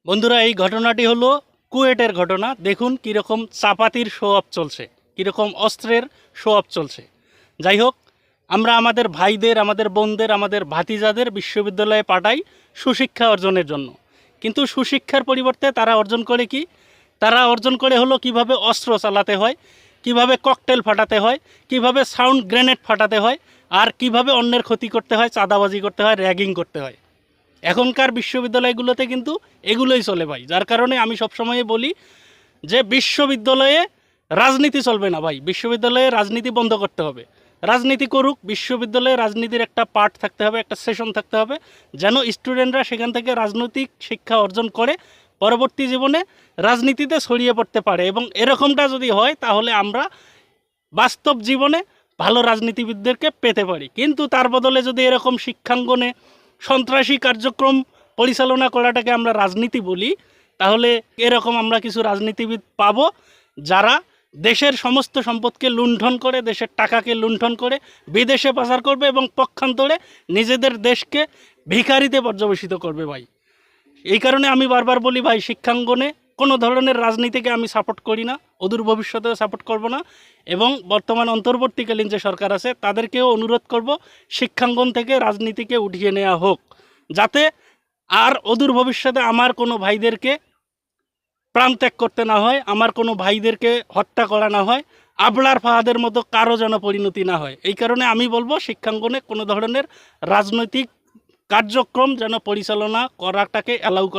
বন্ধুরা, এই ঘটনাটি হলো কুয়েটের ঘটনা। দেখুন কীরকম চাপাতির শো অফ চলছে, কীরকম অস্ত্রের শো অফ চলছে। যাই হোক, আমরা আমাদের ভাইদের, আমাদের বোনদের, আমাদের ভাতিজাদের বিশ্ববিদ্যালয়ে পাঠাই সুশিক্ষা অর্জনের জন্য। কিন্তু সুশিক্ষার পরিবর্তে তারা অর্জন করে কি? তারা অর্জন করে হলো কিভাবে অস্ত্র চালাতে হয়, কিভাবে ককটেল ফাটাতে হয়, কিভাবে সাউন্ড গ্রেনেড ফাটাতে হয়, আর কিভাবে অন্যের ক্ষতি করতে হয়, চাঁদাবাজি করতে হয়, র্যাগিং করতে হয়। এখনকার বিশ্ববিদ্যালয়গুলোতে কিন্তু এগুলোই চলে ভাই। যার কারণে আমি সবসময় বলি যে বিশ্ববিদ্যালয়ে রাজনীতি চলবে না ভাই, বিশ্ববিদ্যালয়ে রাজনীতি বন্ধ করতে হবে। রাজনীতি করুক, বিশ্ববিদ্যালয়ে রাজনীতির একটা পার্ট থাকতে হবে, একটা সেশন থাকতে হবে, যেন স্টুডেন্টরা সেখান থেকে রাজনৈতিক শিক্ষা অর্জন করে পরবর্তী জীবনে রাজনীতিতে ছড়িয়ে পড়তে পারে। এবং এরকমটা যদি হয় তাহলে আমরা বাস্তব জীবনে ভালো রাজনীতিবিদদেরকে পেতে পারি। কিন্তু তার বদলে যদি এরকম শিক্ষাঙ্গনে সন্ত্রাসী কার্যক্রম পরিচালনা করাটাকে আমরা রাজনীতি বলি, তাহলে এরকম আমরা কিছু রাজনীতিবিদ পাবো যারা দেশের সমস্ত সম্পদকে লুণ্ঠন করে, দেশের টাকাকে লুণ্ঠন করে বিদেশে পাচার করবে এবং পক্ষান্তরে নিজেদের দেশকে ভিখারিতে পর্যবেসিত করবে ভাই। এই কারণে আমি বারবার বলি ভাই, শিক্ষাঙ্গনে কোনো ধরনের রাজনীতিকে আমি সাপোর্ট করি না, অদূর ভবিষ্যতেও সাপোর্ট করব না। এবং বর্তমান অন্তর্বর্তীকালীন যে সরকার আছে তাদেরকেও অনুরোধ করব শিক্ষাঙ্গন থেকে রাজনীতিকে উঠিয়ে নেওয়া হোক, যাতে আর অদূর ভবিষ্যতে আমার কোনো ভাইদেরকে প্রাণত্যাগ করতে না হয়, আমার কোনো ভাইদেরকে হত্যা করা না হয়, আবলার ফাহাদের মতো কারো যেন পরিণতি না হয়। এই কারণে আমি বলবো শিক্ষাঙ্গনে কোনো ধরনের রাজনৈতিক কার্যক্রম যেন পরিচালনা করাটাকে অ্যালাউ